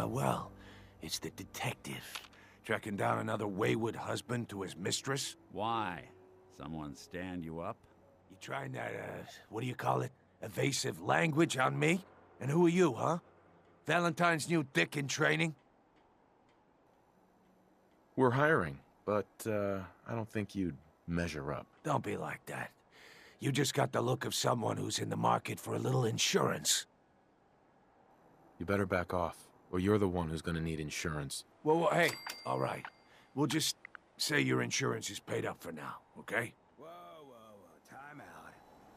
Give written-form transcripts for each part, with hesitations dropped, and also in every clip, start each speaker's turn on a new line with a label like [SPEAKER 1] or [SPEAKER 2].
[SPEAKER 1] Well. It's the detective. Tracking down another wayward husband to his mistress?
[SPEAKER 2] Why? Someone stand you up?
[SPEAKER 1] You trying that, what do you call it? Evasive language on me? And who are you, huh? Valentine's new dick in training?
[SPEAKER 3] We're hiring, but, I don't think you'd measure up.
[SPEAKER 1] Don't be like that. You just got the look of someone who's in the market for a little insurance.
[SPEAKER 3] You better back off, or you're the one who's gonna need insurance.
[SPEAKER 1] Well, hey, all right. We'll just say your insurance is paid up for now, okay?
[SPEAKER 4] Whoa, time out.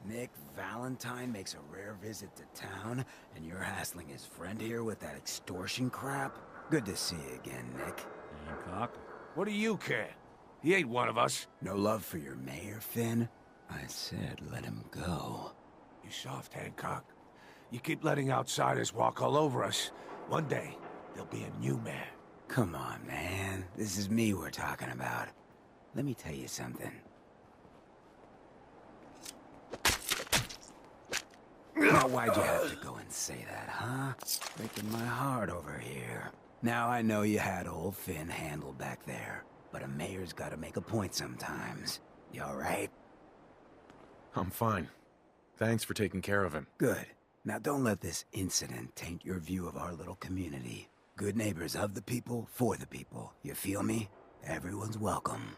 [SPEAKER 4] Nick Valentine makes a rare visit to town, and you're hassling his friend here with that extortion crap? Good to see you again, Nick.
[SPEAKER 2] Hancock?
[SPEAKER 1] What do you care? He ain't one of us.
[SPEAKER 4] No love for your mayor, Finn? I said let him go.
[SPEAKER 1] You soft, Hancock. You keep letting outsiders walk all over us. One day, there'll be a new mayor.
[SPEAKER 4] Come on, man. This is me we're talking about. Let me tell you something. Now, why'd you have to go and say that, huh? Breaking my heart over here. Now I know you had old Finn handled back there, but a mayor's gotta make a point sometimes. You alright?
[SPEAKER 3] I'm fine. Thanks for taking care of him.
[SPEAKER 4] Good. Now don't let this incident taint your view of our little community. Good neighbors of the people, for the people. You feel me? Everyone's welcome.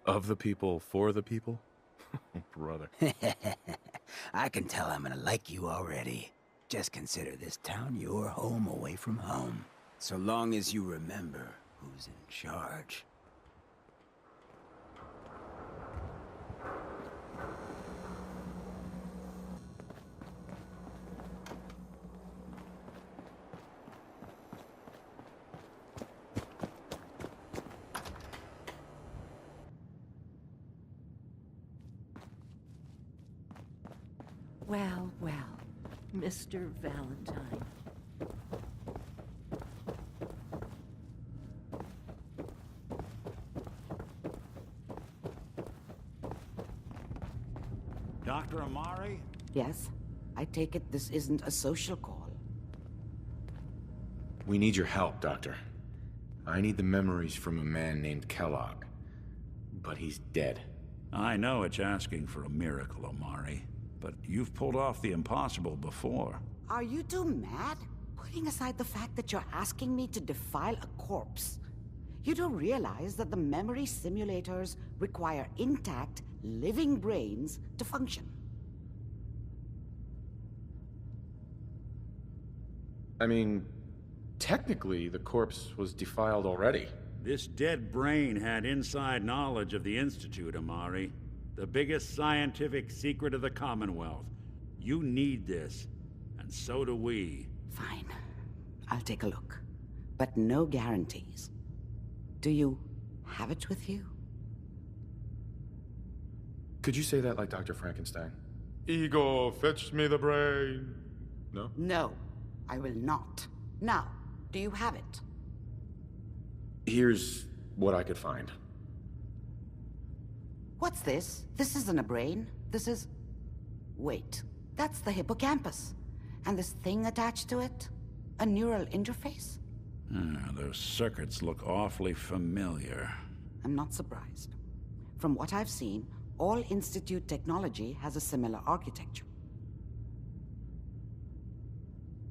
[SPEAKER 3] Of the people, for the people? Brother.
[SPEAKER 4] I can tell I'm gonna like you already. Just consider this town your home away from home. So long as you remember who's in charge.
[SPEAKER 5] Well, Mr. Valentine.
[SPEAKER 2] Dr. Amari?
[SPEAKER 5] Yes? I take it this isn't a social call.
[SPEAKER 3] We need your help, Doctor. I need the memories from a man named Kellogg. But he's dead.
[SPEAKER 2] I know it's asking for a miracle, Amari. But you've pulled off the impossible before.
[SPEAKER 5] Are you two mad? Putting aside the fact that you're asking me to defile a corpse, you do realize that the memory simulators require intact, living brains to function.
[SPEAKER 3] I mean, technically, the corpse was defiled already.
[SPEAKER 2] This dead brain had inside knowledge of the Institute, Amari. The biggest scientific secret of the Commonwealth. You need this, and so do we.
[SPEAKER 5] Fine. I'll take a look. But no guarantees. Do you have it with you?
[SPEAKER 3] Could you say that like Dr. Frankenstein? Ego, fetch me the brain. No?
[SPEAKER 5] No, I will not. Now, do you have it?
[SPEAKER 3] Here's what I could find.
[SPEAKER 5] What's this? This isn't a brain. This is... Wait, that's the hippocampus. And this thing attached to it? A neural interface?
[SPEAKER 2] Those circuits look awfully familiar.
[SPEAKER 5] I'm not surprised. From what I've seen, all Institute technology has a similar architecture.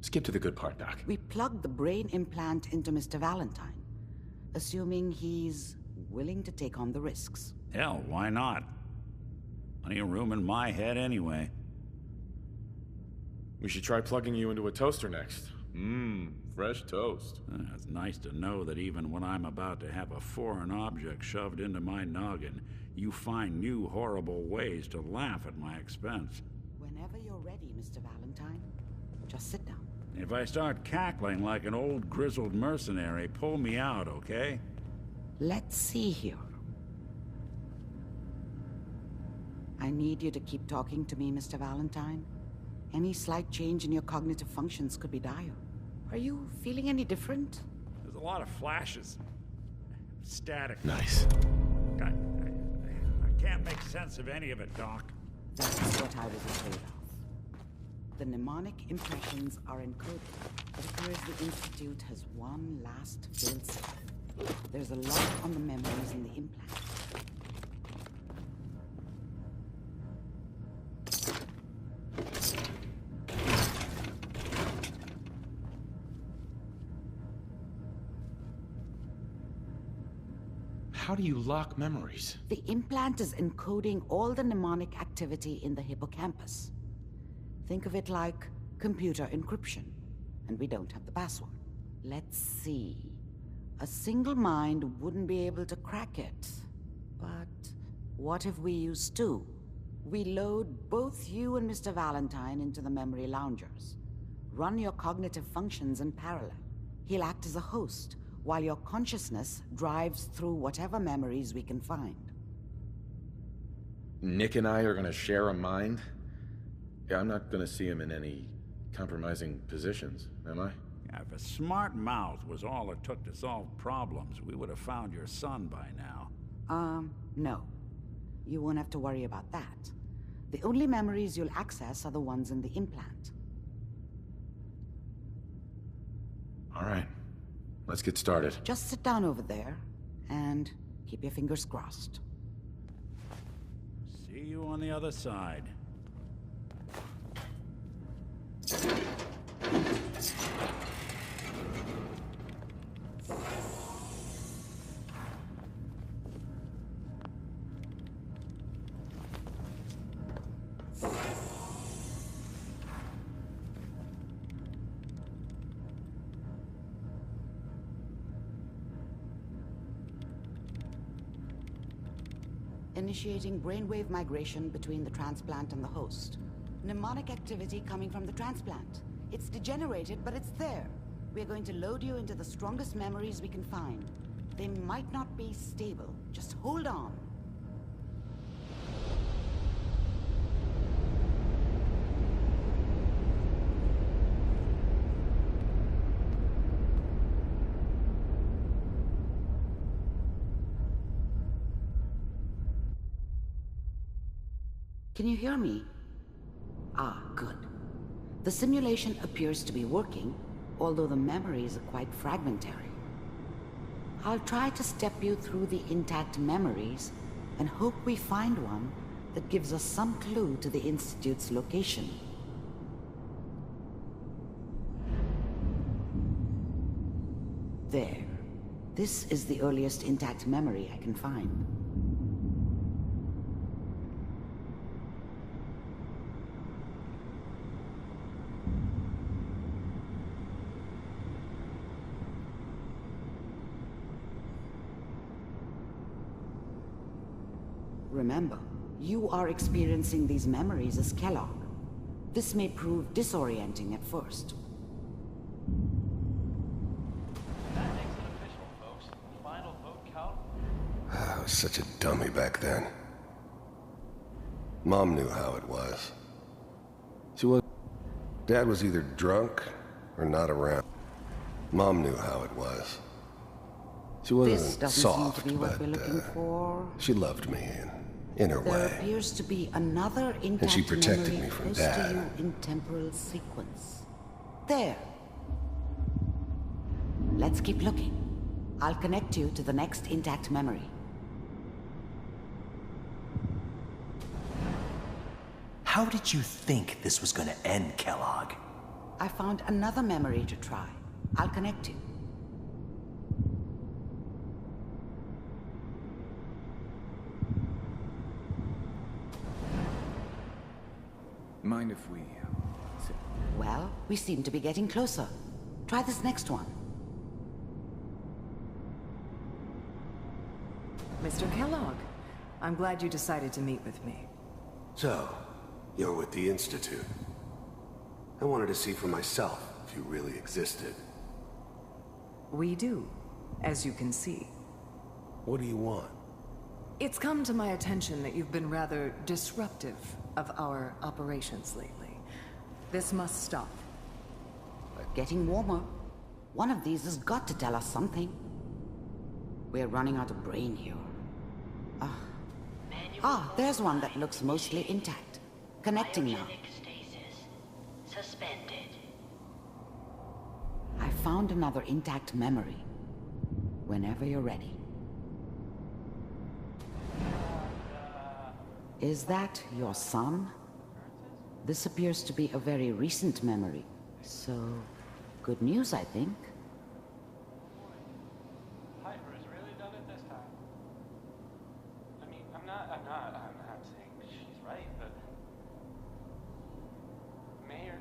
[SPEAKER 3] Skip to the good part, Doc.
[SPEAKER 5] We plugged the brain implant into Mr. Valentine, assuming he's willing to take on the risks.
[SPEAKER 2] Hell, why not? Plenty of room in my head anyway.
[SPEAKER 3] We should try plugging you into a toaster next. Fresh toast.
[SPEAKER 2] It's nice to know that even when I'm about to have a foreign object shoved into my noggin, you find new horrible ways to laugh at my expense.
[SPEAKER 5] Whenever you're ready, Mr. Valentine, just sit down.
[SPEAKER 2] If I start cackling like an old grizzled mercenary, pull me out, okay?
[SPEAKER 5] Let's see here. I need you to keep talking to me, Mr. Valentine. Any slight change in your cognitive functions could be dire. Are you feeling any different?
[SPEAKER 2] There's a lot of flashes. Static.
[SPEAKER 3] Nice.
[SPEAKER 2] I can't make sense of any of it, Doc.
[SPEAKER 5] That's what I was afraid of. The mnemonic impressions are encoded. It appears the Institute has one last failsafe. There's a lock on the memories in the implant.
[SPEAKER 3] How do you lock memories?
[SPEAKER 5] The implant is encoding all the mnemonic activity in the hippocampus. Think of it like computer encryption, and we don't have the password. Let's see. A single mind wouldn't be able to crack it. But what if we use two? We load both you and Mr. Valentine into the memory loungers. Run your cognitive functions in parallel. He'll act as a host, while your consciousness drives through whatever memories we can find.
[SPEAKER 3] Nick and I are gonna share a mind? Yeah, I'm not gonna see him in any compromising positions, am I?
[SPEAKER 2] Yeah, if a smart mouth was all it took to solve problems, we would have found your son by now.
[SPEAKER 5] No. You won't have to worry about that. The only memories you'll access are the ones in the implant.
[SPEAKER 3] All right. Let's get started.
[SPEAKER 5] Just sit down over there, and keep your fingers crossed.
[SPEAKER 2] See you on the other side.
[SPEAKER 5] Initiating brainwave migration between the transplant and the host. Mnemonic activity coming from the transplant. It's degenerated, but it's there. We're going to load you into the strongest memories we can find. They might not be stable. Just hold on. Can you hear me? Ah, good. The simulation appears to be working, although the memories are quite fragmentary. I'll try to step you through the intact memories and hope we find one that gives us some clue to the Institute's location. There. This is the earliest intact memory I can find. Remember, you are experiencing these memories as Kellogg. This may prove disorienting at first.
[SPEAKER 6] That makes it official, folks. Final vote count.
[SPEAKER 7] I was such a dummy back then. Mom knew how it was. Dad was either drunk or not around. Mom knew how it was. She
[SPEAKER 5] This
[SPEAKER 7] wasn't
[SPEAKER 5] doesn't
[SPEAKER 7] soft,
[SPEAKER 5] seem to be what
[SPEAKER 7] but
[SPEAKER 5] we're looking for.
[SPEAKER 7] she loved me in her
[SPEAKER 5] There
[SPEAKER 7] way.
[SPEAKER 5] appears to be another intact
[SPEAKER 7] she protected
[SPEAKER 5] memory
[SPEAKER 7] me from
[SPEAKER 5] close
[SPEAKER 7] Dad.
[SPEAKER 5] to you in temporal sequence. There. Let's keep looking. I'll connect you to the next intact memory.
[SPEAKER 8] How did you think this was gonna end, Kellogg?
[SPEAKER 5] I found another memory to try. I'll connect you.
[SPEAKER 4] Mind if we...
[SPEAKER 5] Well, we seem to be getting closer. Try this next one.
[SPEAKER 9] Mr. Kellogg, I'm glad you decided to meet with me.
[SPEAKER 7] So, you're with the Institute. I wanted to see for myself if you really existed.
[SPEAKER 9] We do, as you can see.
[SPEAKER 7] What do you want?
[SPEAKER 9] It's come to my attention that you've been rather disruptive of our operations lately. This must stop.
[SPEAKER 5] We're getting warmer. One of these has got to tell us something. We're running out of brain here. There's one that looks mostly intact. Connecting now.
[SPEAKER 10] suspended.
[SPEAKER 5] I found another intact memory. Whenever you're ready. Is that your son? This appears to be a very recent memory. So, good news, I think.
[SPEAKER 6] Piper has really done it this time. I mean, I'm not saying she's right, but Mayor,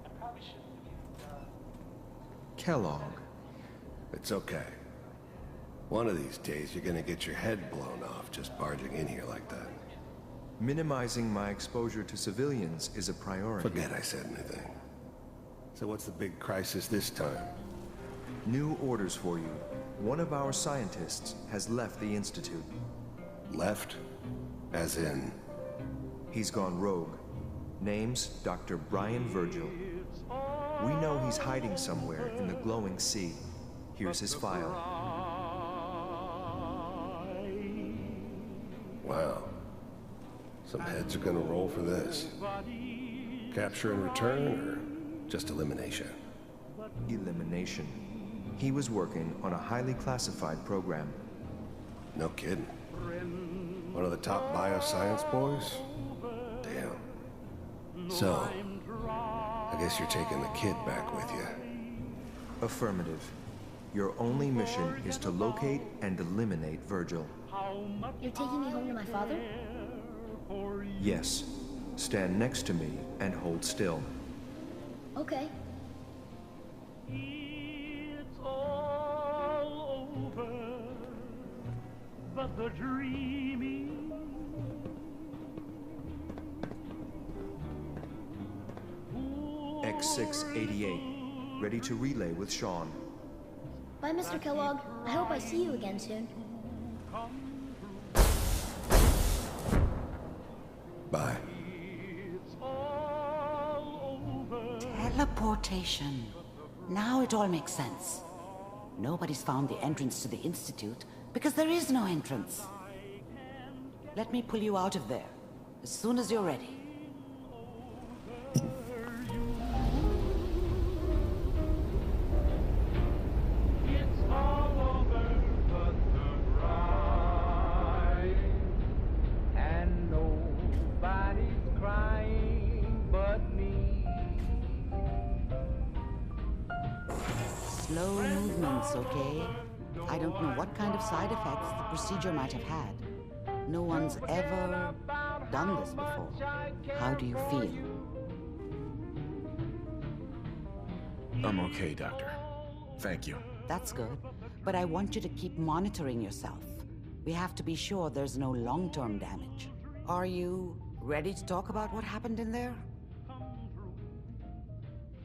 [SPEAKER 6] I probably shouldn't have
[SPEAKER 11] Kellogg.
[SPEAKER 7] It's okay. One of these days, you're gonna get your head blown off just barging in here like that.
[SPEAKER 11] Minimizing my exposure to civilians is a priority.
[SPEAKER 7] Forget I said anything. So what's the big crisis this time?
[SPEAKER 11] New orders for you. One of our scientists has left the Institute.
[SPEAKER 7] Left? As in?
[SPEAKER 11] He's gone rogue. Name's Dr. Brian Virgil. We know he's hiding somewhere in the glowing sea. Here's his file.
[SPEAKER 7] Wow. Some heads are gonna roll for this. Capture and return, or just elimination?
[SPEAKER 11] Elimination. He was working on a highly classified program.
[SPEAKER 7] No kidding. One of the top bioscience boys? Damn. So, I guess you're taking the kid back with you.
[SPEAKER 11] Affirmative. Your only mission is to locate and eliminate Virgil.
[SPEAKER 10] You're taking me home to my father?
[SPEAKER 11] Yes. Stand next to me and hold still.
[SPEAKER 10] Okay.
[SPEAKER 12] It's all over, but the dreaming.
[SPEAKER 11] X688. Ready to relay with Sean.
[SPEAKER 10] Bye, Mr. Kellogg. I hope I see you again soon.
[SPEAKER 7] Bye.
[SPEAKER 5] Teleportation. Now it all makes sense. Nobody's found the entrance to the Institute because there is no entrance. Let me pull you out of there as soon as you're ready. Slow movements, okay? I don't know what kind of side effects the procedure might have had. No one's ever done this before. How do you feel?
[SPEAKER 3] I'm okay, Doctor. Thank you.
[SPEAKER 5] That's good. But I want you to keep monitoring yourself. We have to be sure there's no long-term damage. Are you ready to talk about what happened in there?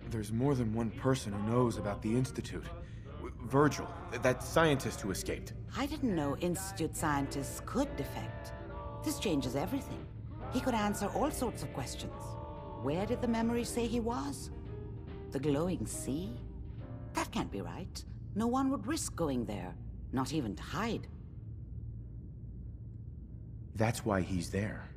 [SPEAKER 13] There's more than one person who knows about the Institute. Virgil, that scientist who escaped.
[SPEAKER 5] I didn't know Institute scientists could defect. This changes everything. He could answer all sorts of questions. Where did the memory say he was? The glowing sea? That can't be right. No one would risk going there, not even to hide.
[SPEAKER 13] That's why he's there.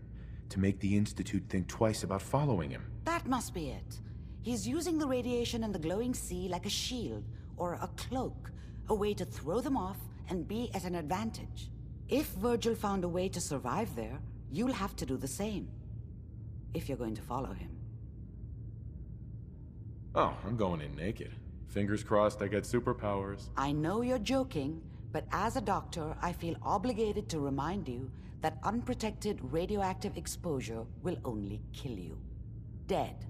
[SPEAKER 13] To make the Institute think twice about following him.
[SPEAKER 5] That must be it. He's using the radiation in the glowing sea like a shield or a cloak, a way to throw them off and be at an advantage. If Virgil found a way to survive there, you'll have to do the same. If you're going to follow him.
[SPEAKER 13] Oh, I'm going in naked. Fingers crossed I get superpowers.
[SPEAKER 5] I know you're joking, but as a doctor, I feel obligated to remind you that unprotected radioactive exposure will only kill you. Dead.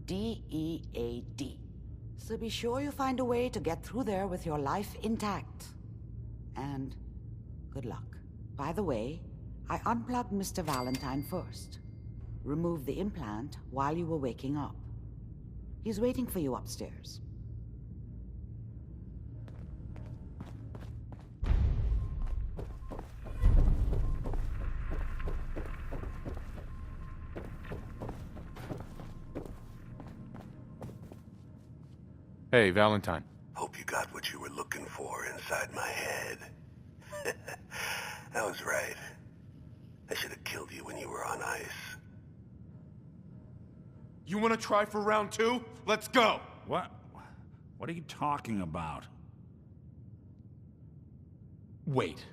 [SPEAKER 5] D-E-A-D. So be sure you find a way to get through there with your life intact. And good luck. By the way, I unplugged Mr. Valentine first. Removed the implant while you were waking up. He's waiting for you upstairs.
[SPEAKER 13] Hey, Valentine.
[SPEAKER 7] Hope you got what you were looking for inside my head. I was right. I should have killed you when you were on ice.
[SPEAKER 13] You want to try for round 2? Let's go!
[SPEAKER 2] What? What are you talking about?
[SPEAKER 13] Wait.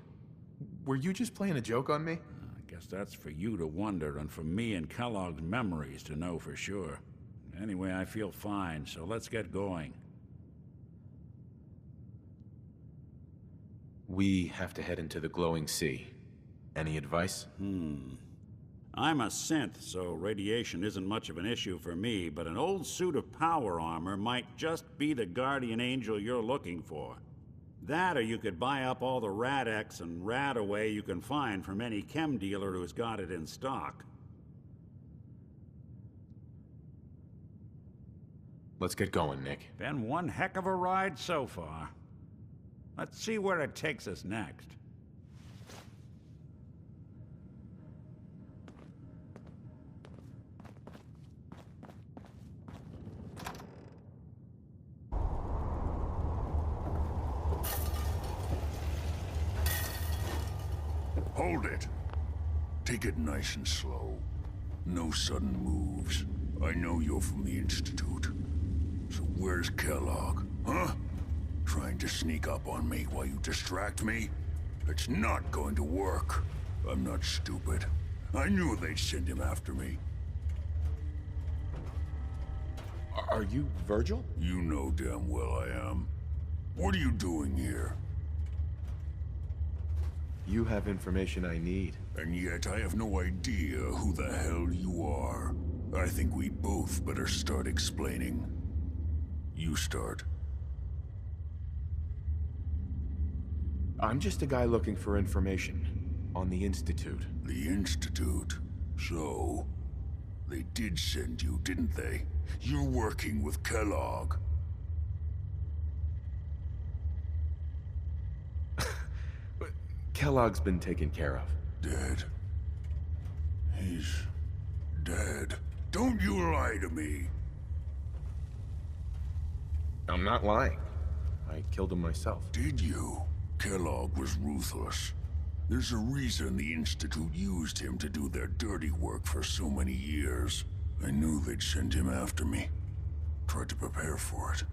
[SPEAKER 13] Were you just playing a joke on me?
[SPEAKER 2] I guess that's for you to wonder, and for me and Kellogg's memories to know for sure. Anyway, I feel fine, so let's get going.
[SPEAKER 3] We have to head into the glowing sea. Any advice?
[SPEAKER 2] I'm a synth, so radiation isn't much of an issue for me, but an old suit of power armor might just be the guardian angel you're looking for. That, or you could buy up all the Rad-X and Rad-Away you can find from any chem dealer who's got it in stock.
[SPEAKER 3] Let's get going, Nick.
[SPEAKER 2] Been one heck of a ride so far. Let's see where it takes us next.
[SPEAKER 14] Hold it. Take it nice and slow. No sudden moves. I know you're from the Institute. So where's Kellogg, huh? Trying to sneak up on me while you distract me? It's not going to work. I'm not stupid. I knew they'd send him after me.
[SPEAKER 13] Are you Virgil?
[SPEAKER 14] You know damn well I am. What are you doing here?
[SPEAKER 13] You have information I need.
[SPEAKER 14] And yet I have no idea who the hell you are. I think we both better start explaining. You start.
[SPEAKER 13] I'm just a guy looking for information on the Institute.
[SPEAKER 14] The Institute? So, they did send you, didn't they? You're working with Kellogg.
[SPEAKER 13] Kellogg's been taken care of.
[SPEAKER 14] Dead? He's dead. Don't you lie to me!
[SPEAKER 13] I'm not lying. I killed him myself.
[SPEAKER 14] Did you? Kellogg was ruthless. There's a reason the Institute used him to do their dirty work for so many years. I knew they'd send him after me. Tried to prepare for it.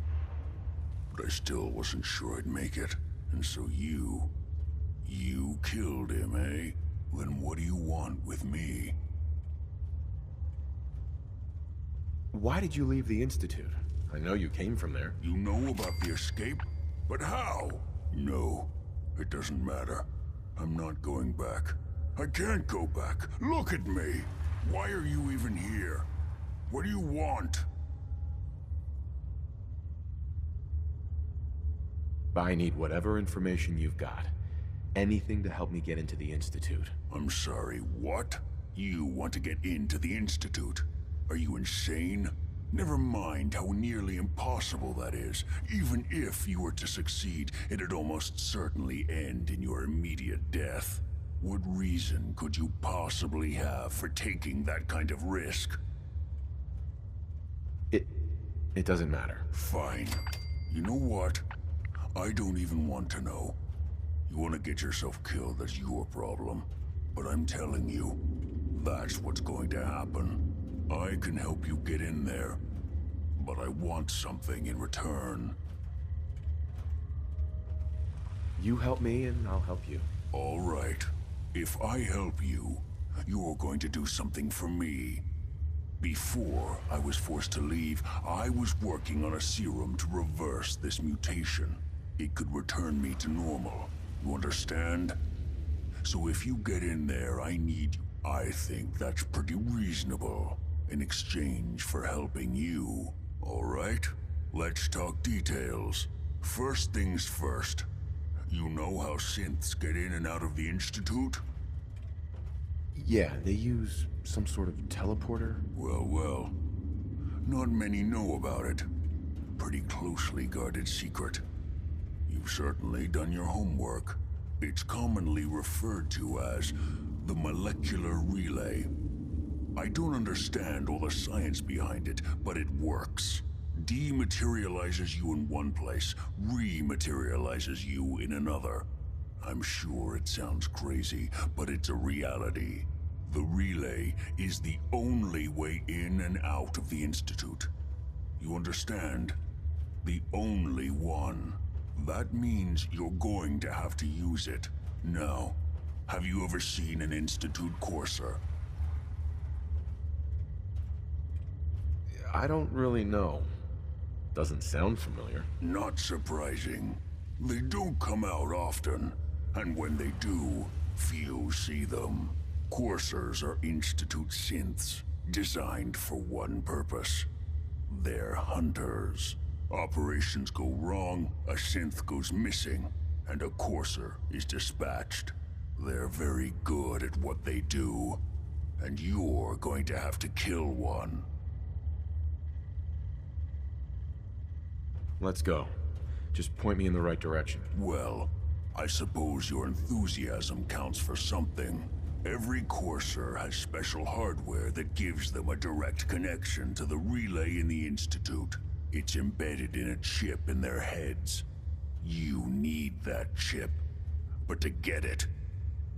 [SPEAKER 14] But I still wasn't sure I'd make it. And so you killed him, eh? Then what do you want with me?
[SPEAKER 13] Why did you leave the Institute? I know you came from there.
[SPEAKER 14] You know about the escape? But how? No, it doesn't matter. I'm not going back. I can't go back. Look at me! Why are you even here? What do you want?
[SPEAKER 13] I need whatever information you've got. Anything to help me get into the Institute.
[SPEAKER 14] I'm sorry, what? You want to get into the Institute? Are you insane? Never mind how nearly impossible that is. Even if you were to succeed, it'd almost certainly end in your immediate death. What reason could you possibly have for taking that kind of risk?
[SPEAKER 13] It doesn't matter.
[SPEAKER 14] Fine. You know what? I don't even want to know. You want to get yourself killed, that's your problem. But I'm telling you, that's what's going to happen. I can help you get in there, but I want something in return.
[SPEAKER 13] You help me and I'll help you.
[SPEAKER 14] All right. If I help you, you're going to do something for me. Before I was forced to leave, I was working on a serum to reverse this mutation. It could return me to normal. You understand? So if you get in there, I need you. I think that's pretty reasonable in exchange for helping you. All right? Let's talk details. First things first. You know how synths get in and out of the Institute?
[SPEAKER 13] Yeah, they use some sort of teleporter.
[SPEAKER 14] Well. Not many know about it. Pretty closely guarded secret. You've certainly done your homework. It's commonly referred to as the molecular relay. I don't understand all the science behind it, but it works. Dematerializes you in one place, rematerializes you in another. I'm sure it sounds crazy, but it's a reality. The relay is the only way in and out of the Institute. You understand? The only one. That means you're going to have to use it. Now, have you ever seen an Institute courser?
[SPEAKER 3] I don't really know. Doesn't sound familiar.
[SPEAKER 14] Not surprising. They don't come out often, and when they do, few see them. Coursers are Institute synths, designed for one purpose. They're hunters. Operations go wrong, a synth goes missing, and a courser is dispatched. They're very good at what they do, and you're going to have to kill one.
[SPEAKER 3] Let's go. Just point me in the right direction.
[SPEAKER 14] Well, I suppose your enthusiasm counts for something. Every courser has special hardware that gives them a direct connection to the relay in the Institute. It's embedded in a chip in their heads. You need that chip. But to get it,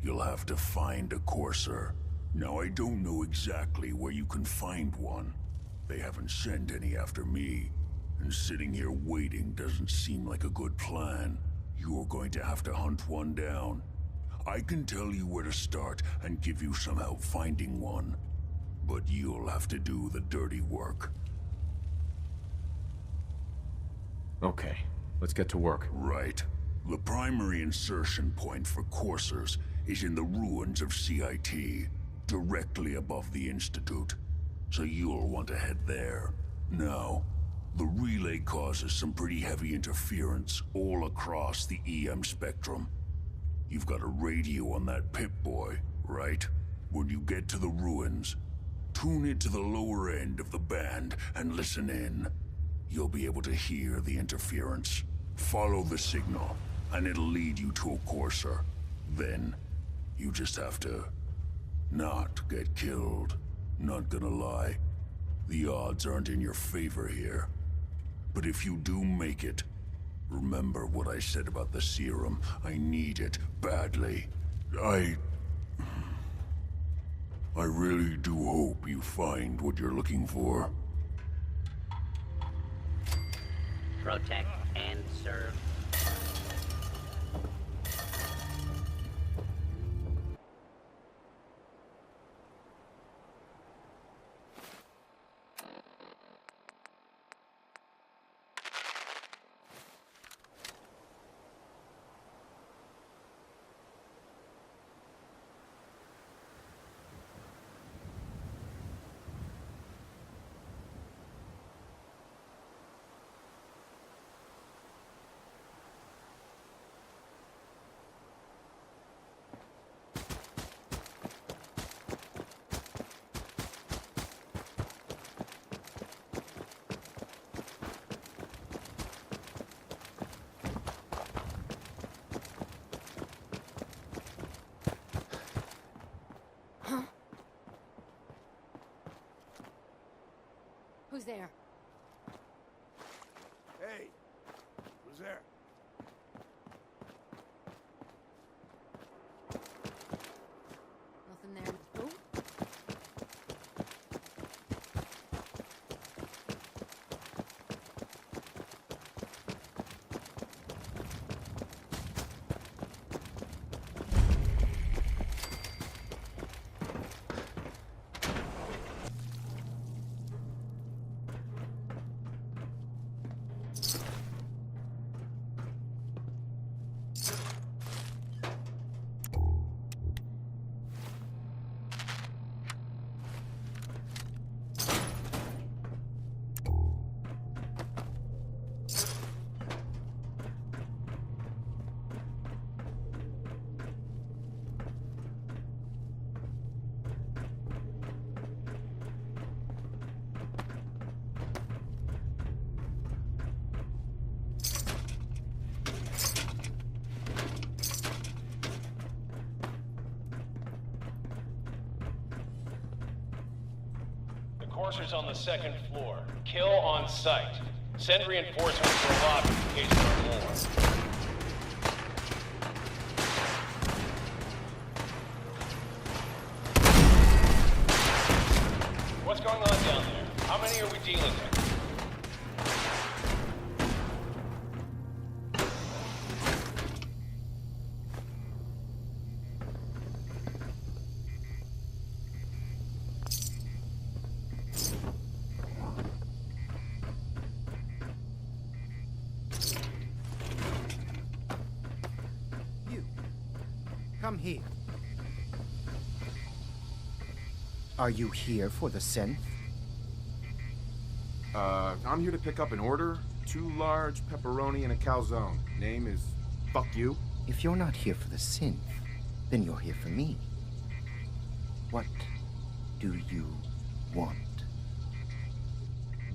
[SPEAKER 14] you'll have to find a courser. Now, I don't know exactly where you can find one. They haven't sent any after me. And sitting here waiting doesn't seem like a good plan. You're going to have to hunt one down. I can tell you where to start and give you some help finding one. But you'll have to do the dirty work.
[SPEAKER 3] Okay, let's get to work.
[SPEAKER 14] Right. The primary insertion point for coursers is in the ruins of CIT, directly above the Institute. So you'll want to head there. Now, the relay causes some pretty heavy interference all across the EM spectrum. You've got a radio on that Pip-Boy, right? When you get to the ruins, tune it to the lower end of the band and listen in. You'll be able to hear the interference. Follow the signal, and it'll lead you to a courser. Then, you just have to not get killed. Not gonna lie, the odds aren't in your favor here. But if you do make it, remember what I said about the serum. I need it badly. I really do hope you find what you're looking for.
[SPEAKER 15] Protect and serve.
[SPEAKER 16] Who's there?
[SPEAKER 1] Hey, who's there?
[SPEAKER 16] Nothing there. Oh.
[SPEAKER 17] Courser's on the second floor. Kill on sight. Send reinforcements to the lobby in case there are more.
[SPEAKER 18] come here. Are you here for the synth?
[SPEAKER 13] I'm here to pick up an order. 2 large pepperoni and a calzone. Name is Fuck You.
[SPEAKER 18] If you're not here for the synth, then you're here for me. What do you want?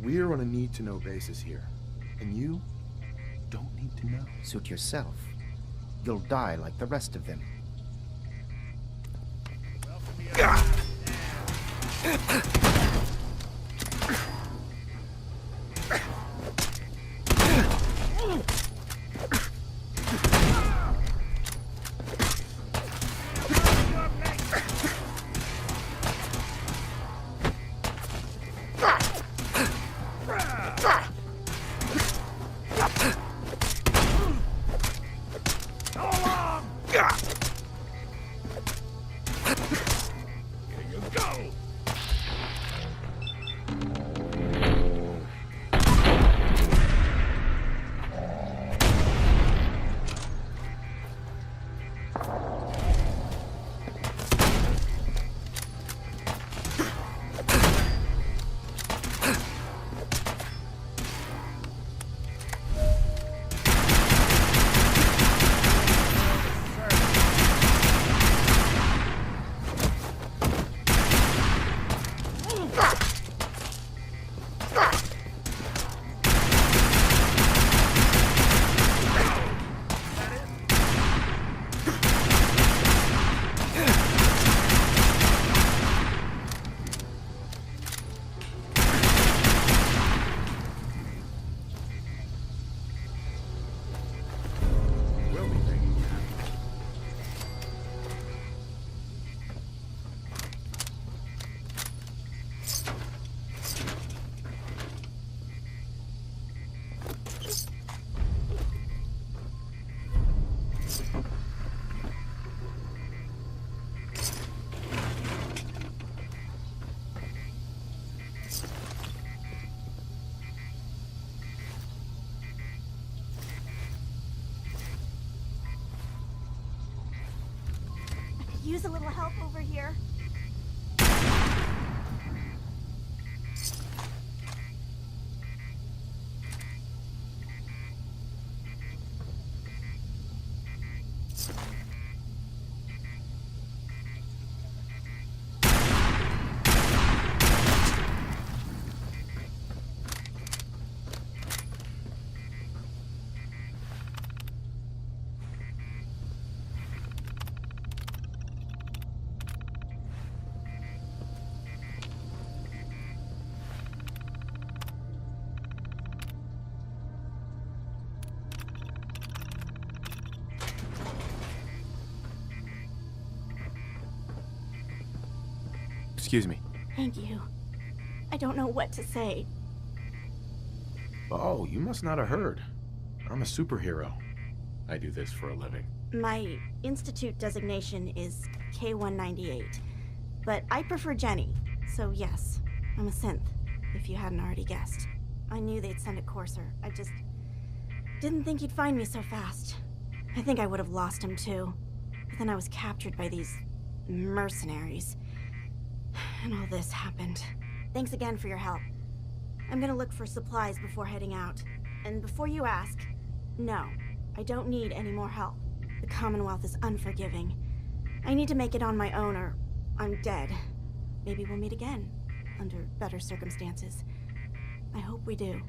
[SPEAKER 13] We're on a need-to-know basis here. And you don't need to know.
[SPEAKER 18] Suit yourself. You'll die like the rest of them.
[SPEAKER 19] Use a little help over here.
[SPEAKER 13] Excuse me.
[SPEAKER 19] Thank you. I don't know what to say.
[SPEAKER 13] Oh, you must not have heard. I'm a superhero. I do this for a living.
[SPEAKER 19] My institute designation is K-198, but I prefer Jenny, so yes, I'm a synth, if you hadn't already guessed. I knew they'd send a courser. I just didn't think he'd find me so fast. I think I would have lost him too, but then I was captured by these mercenaries. And all this happened. Thanks again for your help. I'm gonna look for supplies before heading out. And before you ask, no, I don't need any more help. The Commonwealth is unforgiving. I need to make it on my own or I'm dead. Maybe we'll meet again, under better circumstances. I hope we do.